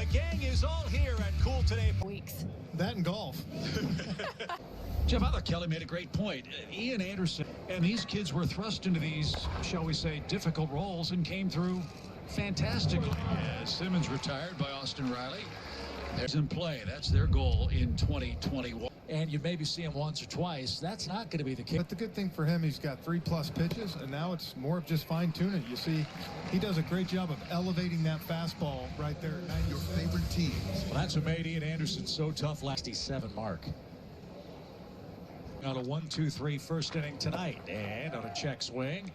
The gang is all here at Cool Today. Weeks. That and golf. Jeff Butler Kelly made a great point. Ian Anderson and these kids were thrust into these, shall we say, difficult roles and came through fantastically. As Simmons retired by Austin Riley. There's in play. That's their goal in 2021. And you maybe see him once or twice. That's not going to be the case. But the good thing for him, he's got 3+ pitches, and now it's more of just fine-tuning. You see, he does a great job of elevating that fastball right there. Your favorite teams. Well, that's what made Ian Anderson so tough last 67 mark. On a 1-2-3 first inning tonight. And on a check swing,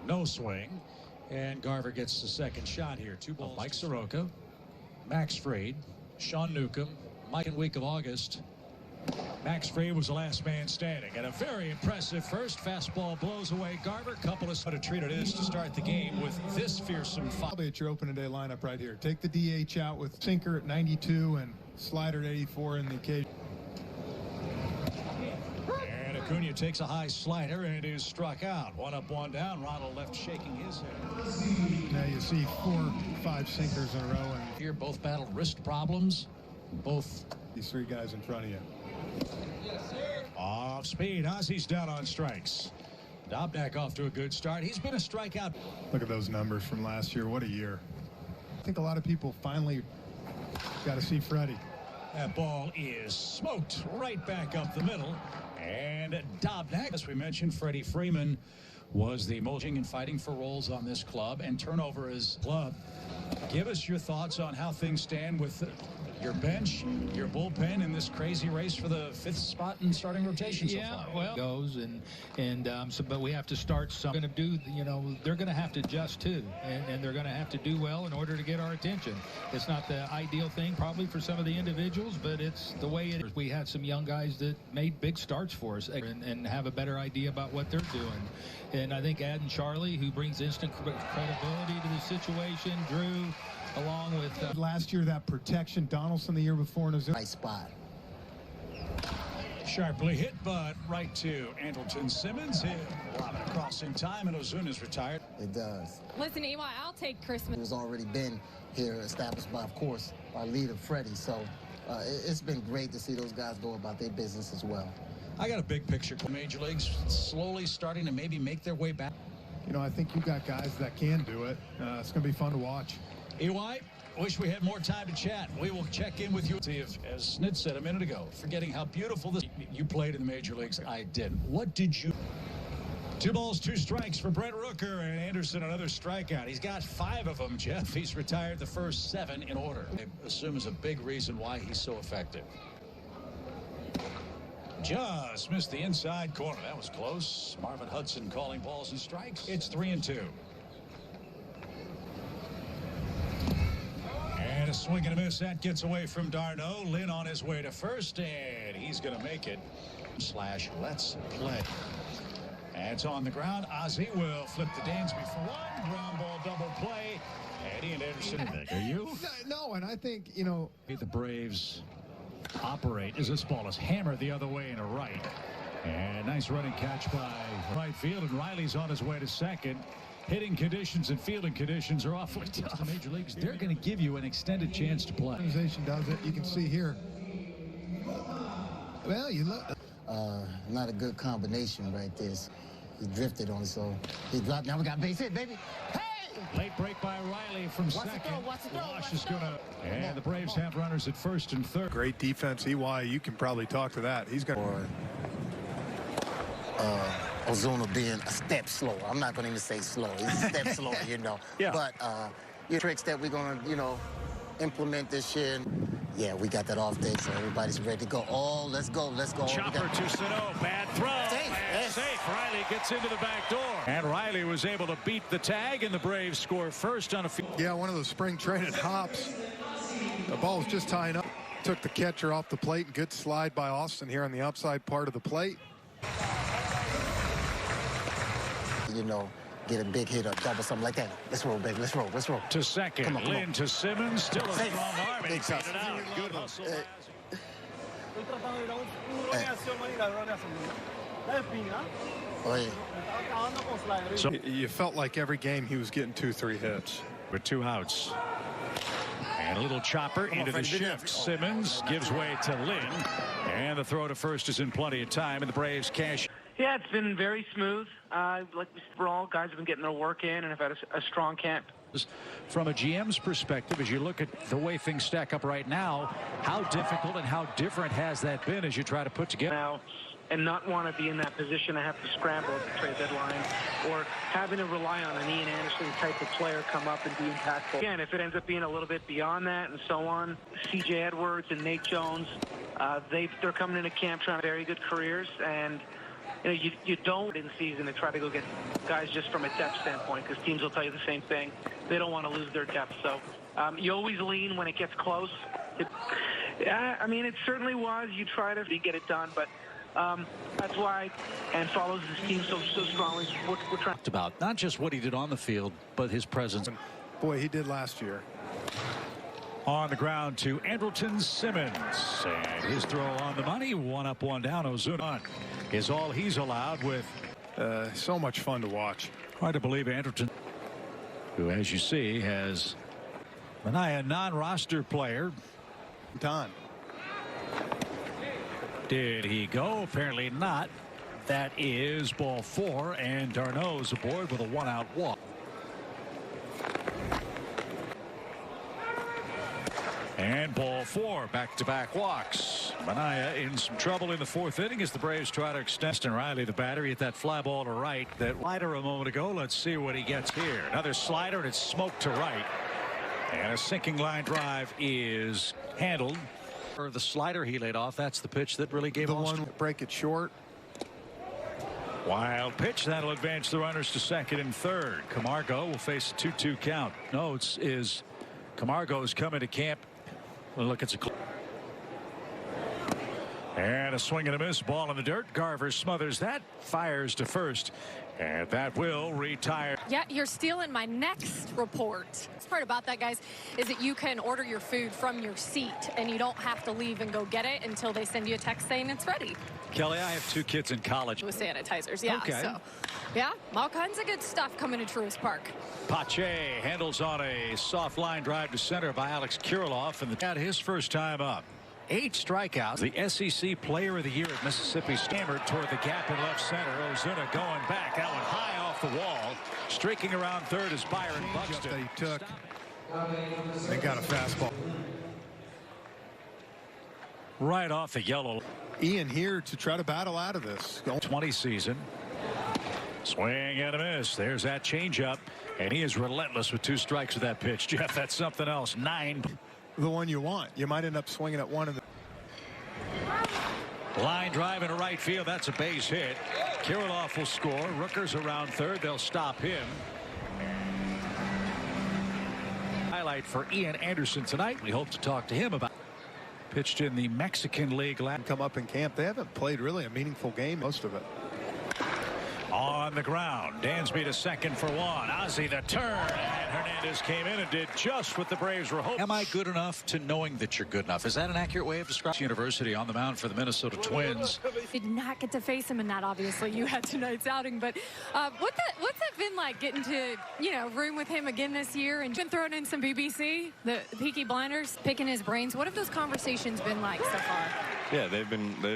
no swing. And Garver gets the second shot here. 2 balls. Mike Soroka, Max Fried, Sean Newcomb, Mike in week of August. Max Fried was the last man standing. And a very impressive first. Fastball blows away Garver. Couple of what a treat it is to start the game with this fearsome fight. Probably at your opening day lineup right here. Take the DH out with sinker at 92 and slider at 84 in the occasion. And Acuna takes a high slider and is struck out. 1 up, 1 down. Ronald left shaking his head. Now you see 4, 5 sinkers in a row. And here both battled wrist problems. Both these 3 guys in front of you. Off speed. Ozzy's down on strikes. Dobnak off to a good start. He's been a strikeout. Look at those numbers from last year. What a year. I think a lot of people finally got to see Freddie. That ball is smoked right back up the middle. And Dobnak, as we mentioned, Freddie Freeman was the molding and fighting for roles on this club and turnover his club. Give us your thoughts on how things stand with your bench, your bullpen in this crazy race for the 5th spot in starting rotation so far. Well, goes but we have to start. Some going to do, they're going to have to adjust too, and they're going to have to do well in order to get our attention. It's not the ideal thing probably for some of the individuals, but it's the way it is. We had some young guys that made big starts for us and have a better idea about what they're doing. And I think adding Charlie, who brings instant credibility to the situation, Drew, along with last year, that protection, Donaldson the year before in his right spot. Sharply hit, but right to Andrelton Simmons. He'll lob it across in time, and Ozuna's retired. It does. Listen, EY, I'll take Christmas. It's already been here, established by, of course, our leader, Freddie. So it's been great to see those guys go about their business as well. I got a big picture. Major Leagues slowly starting to maybe make their way back. I think you've got guys that can do it. It's going to be fun to watch. EY, wish we had more time to chat. We will check in with you. See if, as Snit said a minute ago, forgetting how beautiful this you played in the major leagues. I didn't. What did you? 2 balls, 2 strikes for Brent Rooker, and Anderson another strikeout. He's got 5 of them, Jeff. He's retired the first 7 in order. I assume is a big reason why he's so effective. Just missed the inside corner. That was close. Marvin Hudson calling balls and strikes. It's 3-2. And a swing and a miss. That gets away from Darno. Lynn on his way to first, and he's going to make it. / let's play. And it's on the ground. Ozzy will flip the Dansby for 1. Ground ball double play. And Ian Anderson. Are you? No, and I think, The Braves operate as this ball is hammered the other way and a right. And nice running catch by right field, and Riley's on his way to second. Hitting conditions and fielding conditions are awfully tough. Major Leagues, they're going to give you an extended chance to play. Organization does it. You can see here. Well, you look. Not a good combination right there. He drifted on it, so he dropped. Now we got base hit, baby. Hey! Late break by Riley from second. Wash is going to. And the Braves have runners at first and third. Great defense, EY. You can probably talk to that. He's going to. Ozuna being a step slower. I'm not going to even say slow. He's a step slower, Yeah. But your tricks that we're going to, implement this year. Yeah, we got that off day, so everybody's ready to go. Oh, let's go, let's go. Chopper to Sano. Bad throw. Safe. Riley gets into the back door. And Riley was able to beat the tag, and the Braves score first on a field. Yeah, one of those spring training hops. The ball was just tying up. Took the catcher off the plate. Good slide by Austin here on the outside part of the plate. Get a big hit or double, something like that. Let's roll, baby. Let's roll. Let's roll. To second. Come on. Lynn to Simmons. Still a strong arm. And he beat it out. Good hustle. So you felt like every game he was getting 2-3 hits. With 2 outs. And a little chopper into the shift. Simmons gives way to Lynn. And the throw to first is in plenty of time, and the Braves cash. Yeah, it's been very smooth. Like overall, guys have been getting their work in and have had a strong camp. From a GM's perspective, as you look at the way things stack up right now, how difficult and how different has that been as you try to put together? Now, and not want to be in that position to have to scramble at the trade deadline, or having to rely on an Ian Anderson type of player come up and be impactful. Again, if it ends up being a little bit beyond that and so on, C.J. Edwards and Nate Jones, they're coming into camp trying very good careers, and you don't in season to try to go get guys just from a depth standpoint, because teams will tell you the same thing. They don't want to lose their depth, so you always lean when it gets close. Yeah, I mean, it certainly was. You try to get it done, but that's why and follows his team so strongly. We're trying about not just what he did on the field, but his presence. Boy, he did last year. On the ground to Andrelton Simmons, and his throw on the money. 1 up, 1 down. Ozuna is all he's allowed with. So much fun to watch. Hard to believe Andrelton, who, as you see, has a non-roster player. Done. Did he go? Apparently not. That is ball 4, and Darno's aboard with a 1-out walk. And ball 4, back-to-back walks. Manaea in some trouble in the 4th inning as the Braves try to extend. And Riley, the batter, hit that fly ball to right. That slider a moment ago. Let's see what he gets here. Another slider, and it's smoked to right. And a sinking line drive is handled. For the slider he laid off, that's the pitch that really gave the Austin. one break it short. Wild pitch that'll advance the runners to second and third. Camargo will face a 2-2 count. Notes is Camargo's coming to camp. Well, look, it's a and a swing and a miss, ball in the dirt. Garver smothers that, fires to first, and that will retire. Yeah, you're stealing my next report. The part about that, guys, is that you can order your food from your seat, and you don't have to leave and go get it until they send you a text saying it's ready. Kelly, I have 2 kids in college. With sanitizers, yeah. Okay. So, yeah, all kinds of good stuff coming to Truist Park. Pache handles on a soft line drive to center by Alex Kirilloff, and got his first time up. 8 strikeouts. The SEC Player of the Year at Mississippi. Stammered toward the gap in left center. Ozuna going back. That one high off the wall. Streaking around third is Byron Buxton. That he took. They got a fastball. Right off the yellow. Ian here to try to battle out of this. 20 season. Swing and a miss. There's that changeup. And he is relentless with 2 strikes with that pitch. Jeff, that's something else. 9. The one you want. You might end up swinging at one of the line drive into right field. That's a base hit. Kirilloff will score. Rooker's around third. They'll stop him. Highlight for Ian Anderson tonight. We hope to talk to him about. Pitched in the Mexican League. come up in camp. They haven't played really a meaningful game, most of it. On the ground, Dansby to second for 1. Ozzie the turn, and Hernandez came in and did just what the Braves were hoping. Am I good enough to knowing that you're good enough? Is that an accurate way of describing University on the mound for the Minnesota Twins? Did not get to face him in that, obviously. You had tonight's outing, but what's that been like getting to, room with him again this year and been throwing in some BBC, the Peaky Blinders, picking his brains? What have those conversations been like so far? Yeah, they've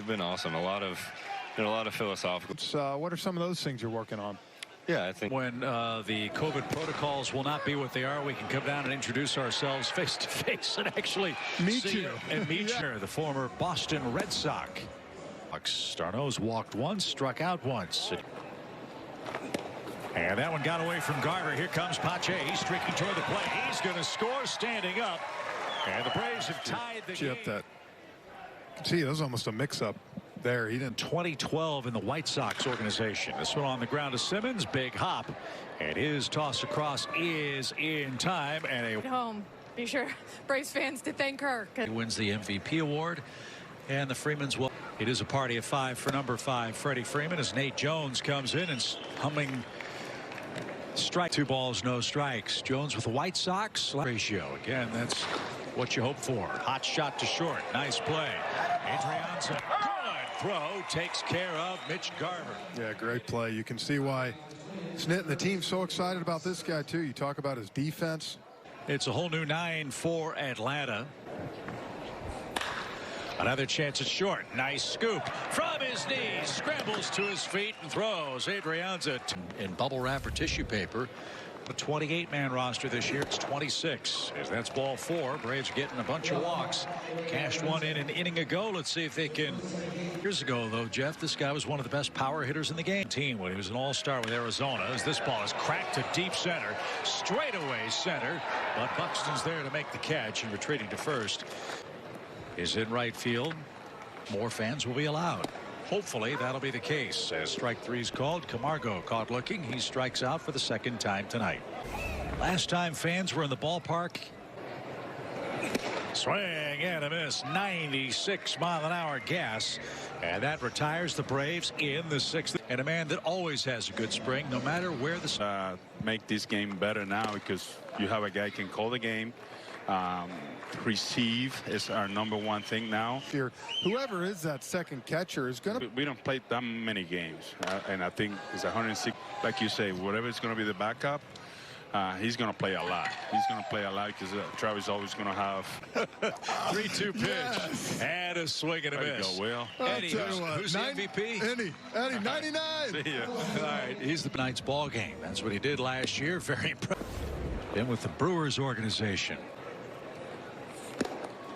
been awesome. A lot of philosophical. What are some of those things you're working on? Yeah, I think when the COVID protocols will not be what they are, we can come down and introduce ourselves face to face and actually meet see you. And meet you. The former Boston Red Sox. Starno's walked once, struck out once. And that one got away from Garver. Here comes Pache. He's streaking toward the plate. He's going to score standing up. And the Braves have tied the game. That. See, that was almost a mix-up. There, he didn't. 2012 in the White Sox organization. This one on the ground to Simmons. Big hop. And his toss across is in time. And a home. Be sure Braves fans to thank her. He wins the MVP award. And the Freemans will. It is a party of 5 for number 5, Freddie Freeman, as Nate Jones comes in and humming strike. 2 balls, no strikes. Jones with the White Sox ratio. Again, that's what you hope for. Hot shot to short. Nice play. Adrianza. Throw takes care of Mitch Garver. Yeah, great play. You can see why Snit and the team so excited about this guy too. You talk about his defense. It's a whole new 9 for Atlanta. Another chance at short. Nice scoop from his knees. Scrambles to his feet and throws. Adrianza in bubble wrap or tissue paper. A 28-man roster this year. It's 26. As that's ball 4. Braves getting a bunch of walks. Cashed one in an inning ago. Let's see if they can. Years ago, though, Jeff, this guy was one of the best power hitters in the game. When he was an all-star with Arizona. As this ball is cracked to deep center. Straightaway center. But Buxton's there to make the catch and retreating to first. Is in right field. More fans will be allowed. Hopefully that'll be the case as strike 3 is called. Camargo caught looking. He strikes out for the second time tonight. Last time fans were in the ballpark. Swing and a miss. 96-mile-an-hour gas. And that retires the Braves in the 6th. And a man that always has a good spring no matter where the make this game better now because you have a guy who can call the game. Receive is our #1 thing now. Whoever is that second catcher is going to. We don't play that many games, and I think it's 106. Like you say, whatever is going to be the backup, he's going to play a lot. He's going to play a lot because Travis is always going to have 3-2 pitch. Yes. And a swing and a miss. There you go, Will. Eddie, who's the MVP? Eddie, 99. See ya. All right, he's the night's ball game. That's what he did last year. Very impressive. Been with the Brewers organization.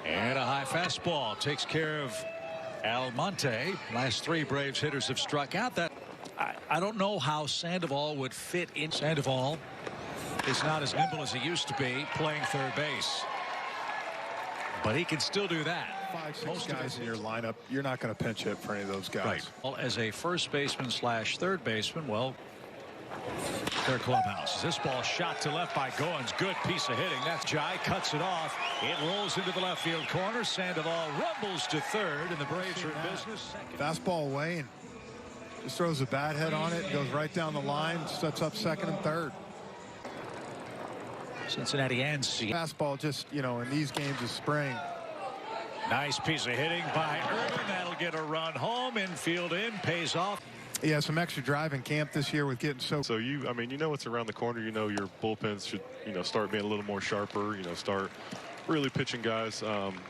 And a high fastball takes care of Almonte. Last 3 Braves hitters have struck out. That I don't know how Sandoval would fit in. Sandoval is not as nimble as he used to be playing third base. But he can still do that. 5-6 guys in your lineup. You're not going to pinch hit for any of those guys. Right. Well, as a first baseman / third baseman, well, their clubhouse. This ball shot to left by Goins. Good piece of hitting. That's Jai cuts it off. It rolls into the left field corner. Sandoval rumbles to third, and the Braves are in business. Fastball away and just throws a bad head on it. Goes right down the line. Sets up second and third. Cincinnati ends. Fastball just, you know, in these games of spring. Nice piece of hitting by Irvin. That'll get a run home. Infield in. Pays off. He has some extra drive in camp this year with getting so. So you know what's around the corner. You know your bullpens should, start being a little more sharper. Start really pitching guys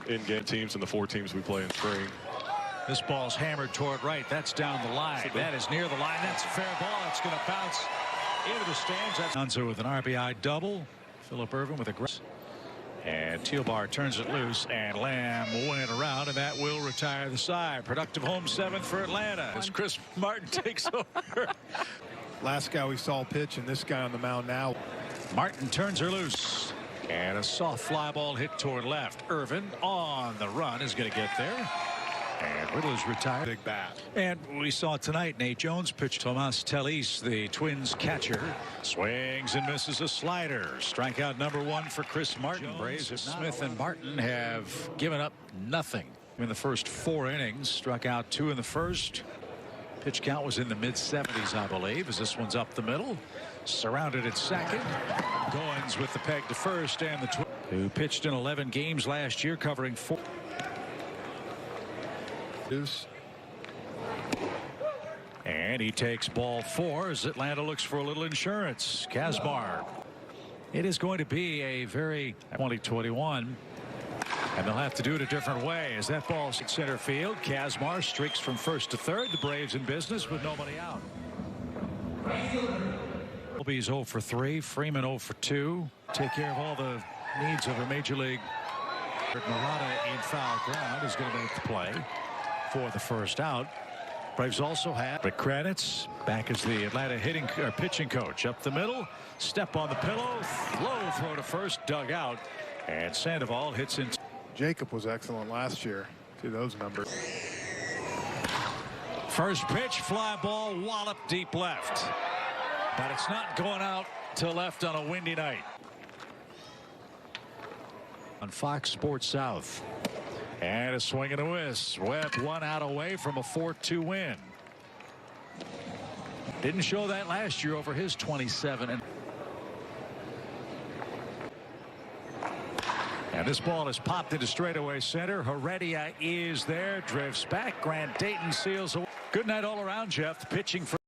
in game teams and the 4 teams we play in spring. This ball's hammered toward right. That's down the line. That is near the line. That's a fair ball. It's going to bounce into the stands. That's Alonso with an RBI double. Phillip Ervin with a great. And Tealbar turns it loose, and Lamb went around, and that will retire the side. Productive home 7th for Atlanta as Chris Martin takes over. Last guy we saw pitch, and this guy on the mound now. Martin turns her loose, and a soft fly ball hit toward left. Irvin on the run is going to get there. And Riddle is retired. Big bat. And we saw tonight Nate Jones pitch. Tomas Telis, the Twins catcher, swings and misses a slider. Strikeout #1 for Chris Martin. Braves, Smith and Martin have given up nothing in the first 4 innings. Struck out 2 in the first. Pitch count was in the mid-70s, I believe, as this one's up the middle. Surrounded at second. Goins with the peg to first, and the Twins, who pitched in 11 games last year, covering 4. And he takes ball 4 as Atlanta looks for a little insurance. Kazmar. It is going to be a very 2021. And they'll have to do it a different way as that ball's at center field. Kazmar streaks from first to third. The Braves in business with nobody out. MLB's 0 for 3. Freeman 0 for 2. Take care of all the needs of a major league. Murata in foul ground is going to make the play for the first out. Braves also have Rick Kranitz back as the Atlanta pitching coach. Up the middle, step on the pillow, low throw to first, dug out, and Sandoval hits in. Jacob was excellent last year. See those numbers. First pitch, fly ball, wallop deep left, but it's not going out to left on a windy night. On Fox Sports South. And a swing and a miss. Webb 1 out away from a 4-2 win. Didn't show that last year over his 27. And this ball is popped into straightaway center. Heredia is there. Drifts back. Grant Dayton seals away. Good night all around, Jeff. Pitching for